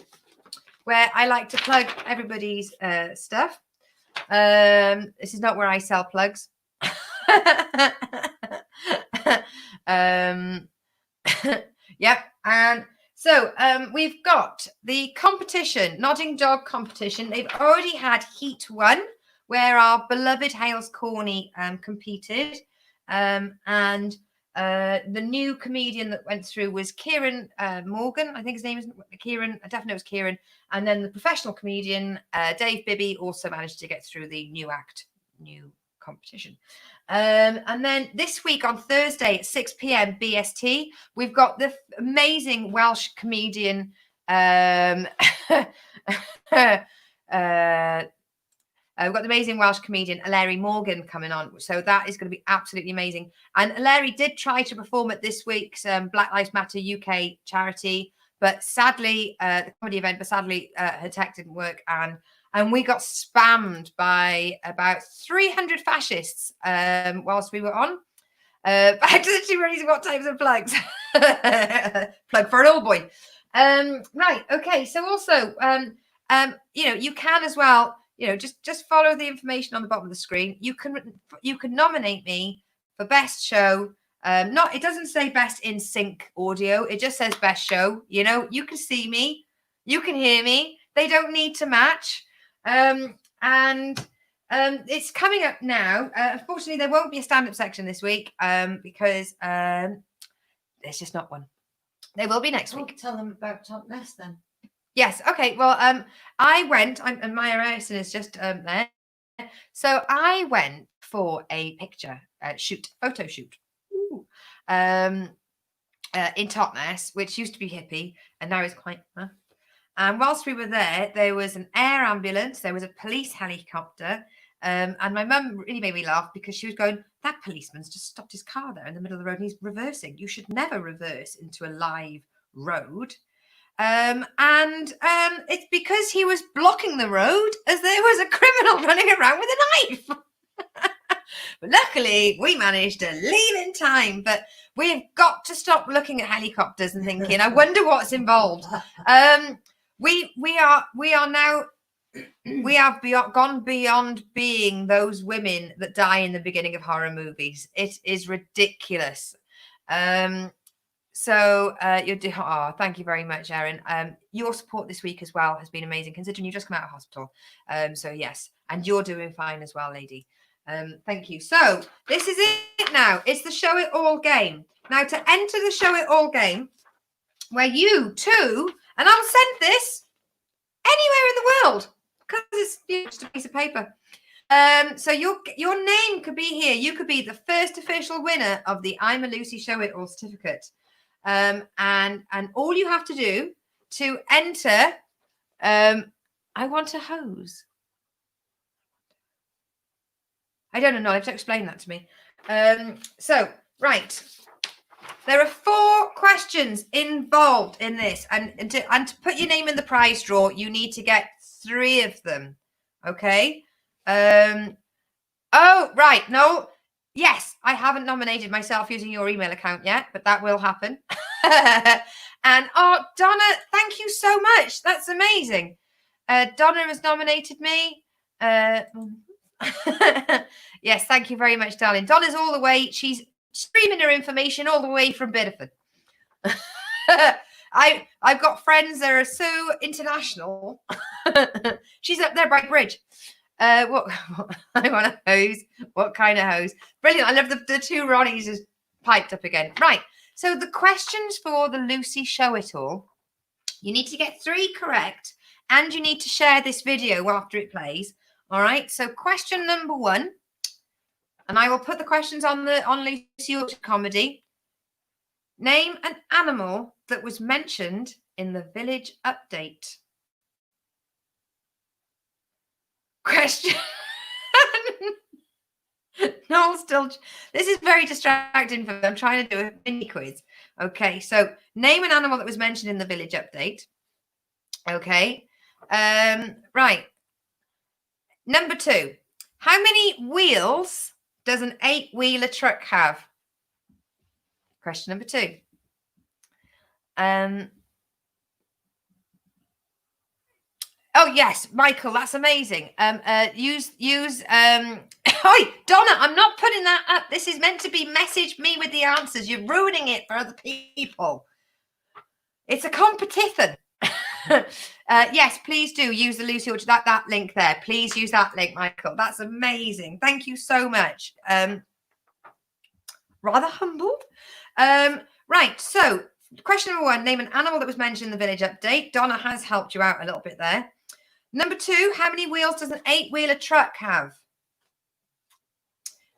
where I like to plug everybody's stuff. This is not where I sell plugs. Yep. And so we've got the competition, Nodding Dog competition. They've already had Heat 1, where our beloved Hales Corney competed. And the new comedian that went through was Kieran Morgan. I think his name is Kieran. I definitely know it was Kieran. And then the professional comedian, Dave Bibby, also managed to get through the new competition. And then this week on Thursday at 6 p.m. BST, we've got the amazing Welsh comedian we've got the amazing Welsh comedian Larry Morgan coming on. So that is going to be absolutely amazing. And Larry did try to perform at this week's Black Lives Matter UK charity, but sadly, the comedy event, but sadly, her tech didn't work. And we got spammed by about 300 fascists whilst we were on. Back to the two running what types of plugs. Plug for an old boy. Right. Okay. So also, you can as well, just follow the information on the bottom of the screen. You can nominate me for best show. It doesn't say best in sync audio. It just says best show. You can see me, you can hear me. They don't need to match. It's coming up now. Unfortunately, there won't be a stand-up section this week because there's just not one. There will be next week. Tell them about Top Nest then. Yes. Okay. Well, I went, and Maya Ryerson is just there. So I went for a picture photo shoot, in Totnes, which used to be hippie and now is quite. And whilst we were there was an air ambulance, there was a police helicopter, and my mum really made me laugh because she was going, "That policeman's just stopped his car there in the middle of the road and he's reversing. You should never reverse into a live road." And it's because he was blocking the road as there was a criminal running around with a knife. But luckily, we managed to leave in time. But we've got to stop looking at helicopters and thinking, I wonder what's involved. We are now, we have gone beyond being those women that die in the beginning of horror movies. It is ridiculous. So thank you very much, Erin. Your support this week as well has been amazing, considering you've just come out of hospital. So yes, and you're doing fine as well, lady. Thank you. So this is it now. It's the Show It All game. Now to enter the Show It All game, where you too, and I'll send this anywhere in the world because it's just a piece of paper. So your name could be here. You could be the first official winner of the I'm a Lucy Show It All certificate. And all you have to do to enter, I want a hose. I don't know. I have to explain that to me. So, right. There are 4 questions involved in this. And to put your name in the prize draw, you need to get 3 of them. Okay. Oh, right. No. Yes, I haven't nominated myself using your email account yet, but that will happen. And Donna, thank you so much. That's amazing. Donna has nominated me. Yes, thank you very much, darling. Donna's all the way. She's streaming her information all the way from Bideford. I've got friends that are so international. She's up there by Bridge. What I want a hose. What kind of hose? Brilliant. I love the 2 Ronnies just piped up again. Right. So the questions for the Lucy Show It All, you need to get 3 correct, and you need to share this video after it plays. All right. So question number 1, and I will put the questions on Lucy Yorkshire Comedy. Name an animal that was mentioned in the village update. Question. No, still. This is very distracting for me. I'm trying to do a mini quiz. Okay, so name an animal that was mentioned in the village update. Okay. Right. Number 2. How many wheels does an 8-wheeler truck have? Question number 2. Oh yes, Michael, that's amazing. Oi, Donna, I'm not putting that up. This is meant to be message me with the answers. You're ruining it for other people. It's a competition. Yes, please do use the Lucy Orchard, that link there. Please use that link, Michael. That's amazing. Thank you so much. Rather humbled. Right, so question number 1, name an animal that was mentioned in the village update. Donna has helped you out a little bit there. Number 2, how many wheels does an 8-wheeler truck have?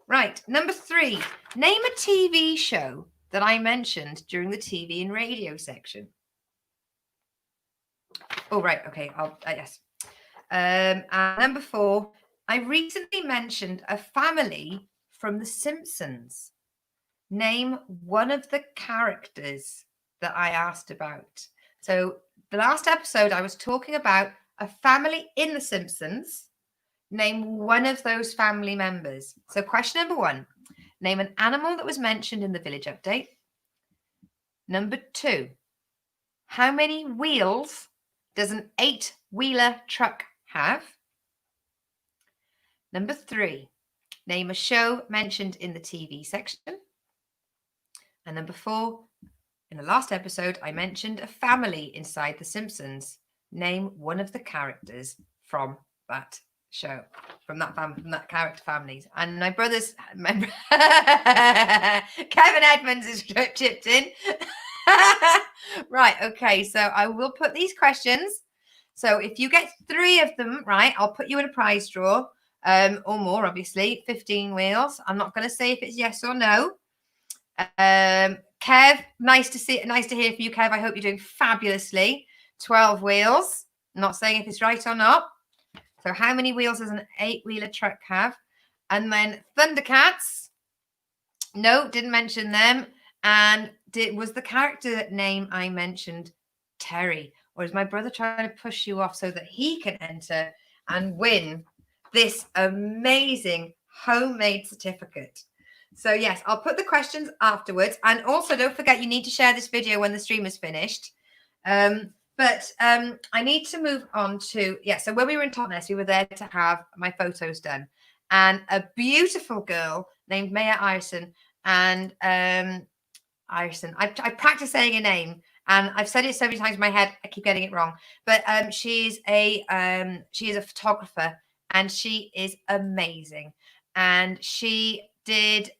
Right, number 3, name a TV show that I mentioned during the TV and radio section. Oh, right, okay, yes. And number 4, I recently mentioned a family from The Simpsons. Name one of the characters that I asked about. So the last episode, I was talking about a family in The Simpsons. Name one of those family members. So question number 1, name an animal that was mentioned in the village update. Number 2, how many wheels does an 8-wheeler truck have? Number 3, name a show mentioned in the TV section. And number 4, in the last episode, I mentioned a family inside The Simpsons. Name one of the characters from that show, from that character families. And my brother's, Kevin Edmonds is chipped in. Right, okay, so I will put these questions. So if you get 3 of them right, I'll put you in a prize draw, or more, obviously, 15 wheels. I'm not going to say if it's yes or no. Kev, nice to hear from you, Kev. I hope you're doing fabulously. 12 wheels. I'm not saying if it's right or not. So how many wheels does an 8-wheeler truck have? And then Thundercats. No, didn't mention them. And was the character name I mentioned Terry? Or is my brother trying to push you off so that he can enter and win this amazing homemade certificate? So yes, I'll put the questions afterwards. And also don't forget, you need to share this video when the stream is finished. But I need to move on to, so when we were in Totnes, we were there to have my photos done. And a beautiful girl named Maya Ireson. And Ireson, I practice saying her name. And I've said it so many times in my head, I keep getting it wrong. But she is a photographer. And she is amazing. And she did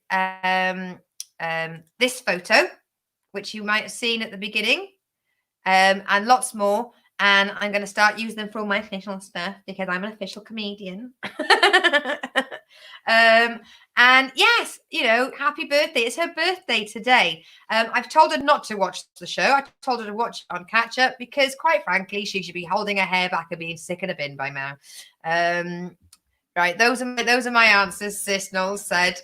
this photo, which you might have seen at the beginning, and lots more. And I'm going to start using them for all my official stuff because I'm an official comedian. And yes, happy birthday. It's her birthday today. I've told her not to watch the show. I told her to watch it on catch up because, quite frankly, she should be holding her hair back and being sick in a bin by now. Right, those are my answers, Sis Knowles said.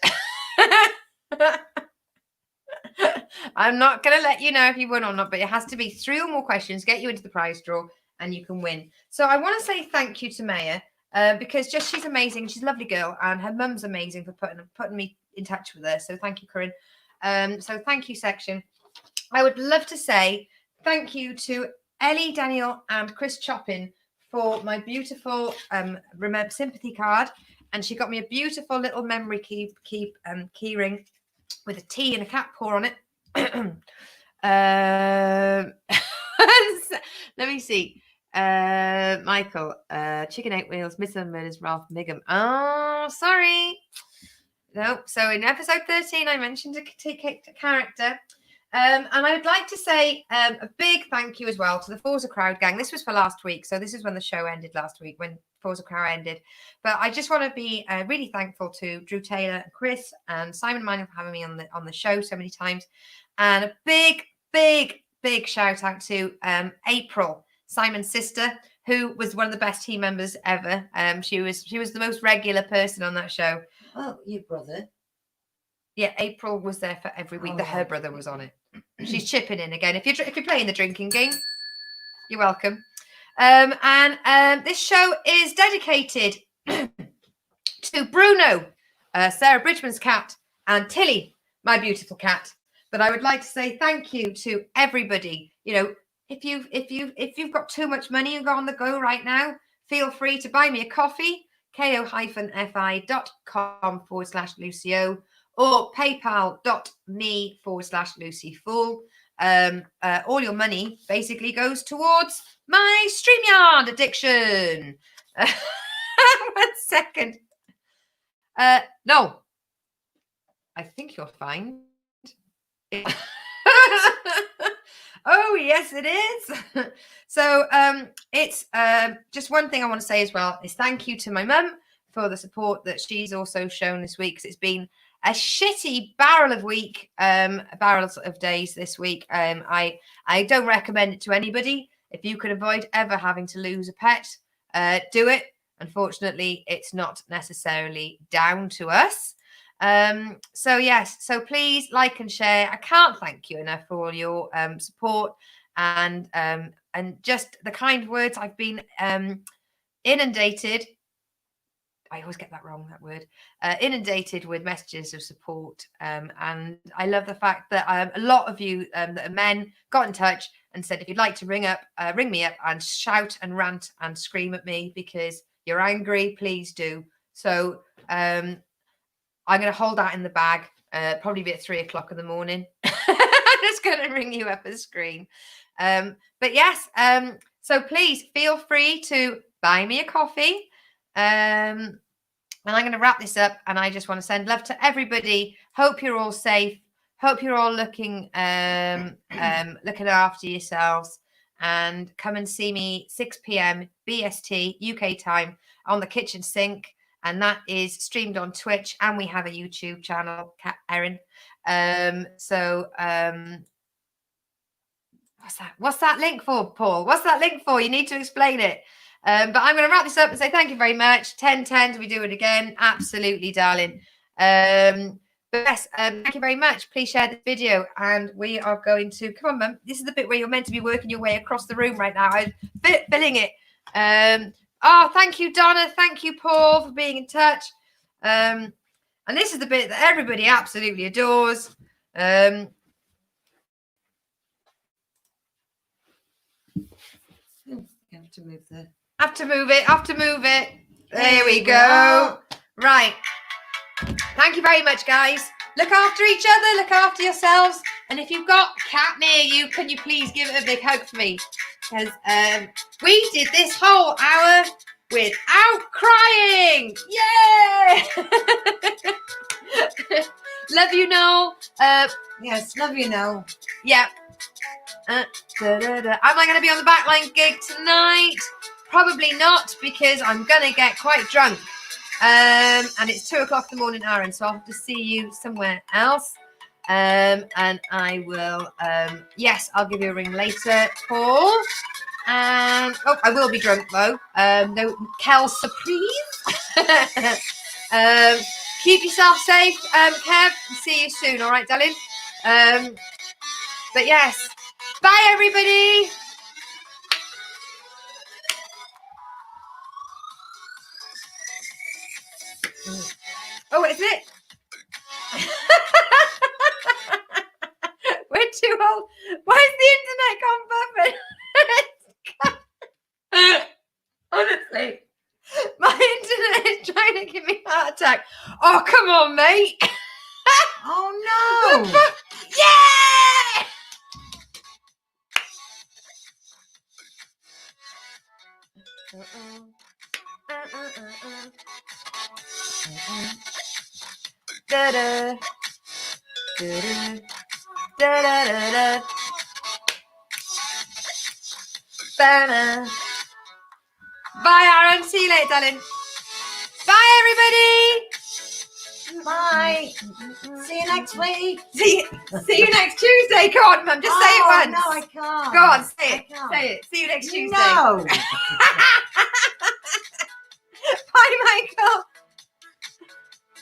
I'm not going to let you know if you won or not, but it has to be 3 or more questions, get you into the prize draw, and you can win. So I want to say thank you to Maya because she's amazing. She's a lovely girl, and her mum's amazing for putting me in touch with her. So thank you, Corinne. So thank you, section. I would love to say thank you to Ellie, Daniel, and Chris Choppin for my beautiful remember sympathy card, and she got me a beautiful little memory key ring with a T and a cat paw on it. Let me see. Michael, Chicken 8 Wheels, Midsummer Murders, Ralph Migham. Oh, sorry. No. So in episode 13, I mentioned a character. And I would like to say a big thank you as well to the Forza Crowd gang. This was for last week. So this is when the show ended last week, when Forza Crowd ended. But I just want to be really thankful to Drew Taylor, Chris, and Simon Minor for having me on the show so many times. And a big shout out to April, Simon's sister, who was one of the best team members ever. She was the most regular person on that show. Oh, your brother. Yeah, April was there for every week. Oh, Her right. brother was on it. She's chipping in again. If you're playing the drinking game, you're welcome. This show is dedicated to Bruno, Sarah Bridgman's cat, and Tilly, my beautiful cat. But I would like to say thank you to everybody. You know, if you've got too much money and go on the go right now, feel free to buy me a coffee, ko-fi.com/Lucio, or paypal.me/LucyFool. All your money basically goes towards my StreamYard addiction. 1 second. No, I think you'll find. Oh, yes, it is. So it's just one thing I want to say as well is thank you to my mum for the support that she's also shown this week, because it's been a shitty barrel of days this week. I don't recommend it to anybody. If you can avoid ever having to lose a pet, do it. Unfortunately, it's not necessarily down to us. So yes, so please like and share. I can't thank you enough for all your support and just the kind words. I've been inundated. I always get that wrong, that word. Inundated with messages of support. And I love the fact that a lot of you that are men got in touch and said, if you'd like to ring me up and shout and rant and scream at me because you're angry, please do. So I'm going to hold that in the bag, probably be at 3 o'clock in the morning. I'm just going to ring you up and scream. But yes, so please feel free to buy me a coffee. And I'm going to wrap this up, and I just want to send love to everybody. Hope you're all safe. Hope you're all looking after yourselves. And come and see me 6 p.m. BST UK time on the kitchen sink, and that is streamed on Twitch, and we have a YouTube channel, Cat Erin. What's that link for, Paul? What's that link for? You need to explain it. But I'm going to wrap this up and say thank you very much. 10 we do it again. Absolutely, darling. But yes, thank you very much. Please share this video, and we are going to come on, Mum. This is the bit where you're meant to be working your way across the room right now. I'm filling it. Thank you, Donna. Thank you, Paul, for being in touch. And this is the bit that everybody absolutely adores. You have to move the. Have to move it. There we go. Right. Thank you very much, guys. Look after each other. Look after yourselves. And if you've got a cat near you, can you please give it a big hug for me? Because we did this whole hour without crying. Yay! Love you, Noel. Yes, love you, Noel. Yeah. Am I going to be on the Backline gig tonight? Probably not, because I'm going to get quite drunk. And it's 2 o'clock in the morning, Aaron, so I'll have to see you somewhere else. And I will, yes, I'll give you a ring later, Paul. And, I will be drunk, though. No, Kel surprise. Keep yourself safe, Kev. See you soon, all right, darling? But yes, bye, everybody. Oh, is it? We're too old. Why is the internet gone bumping? Honestly, my internet is trying to give me a heart attack. Oh, come on, mate. Oh, no. Yeah! Da-da. Da-da. Da-da-da-da. Ba-da. Bye, Aaron. See you later, darling. Bye, everybody. Bye. See you next week. See you next Tuesday. Come on, Mum. Just say it once. No, I can't. Go on, say I it. can't. Say it. See you next Tuesday. No. Bye, Michael.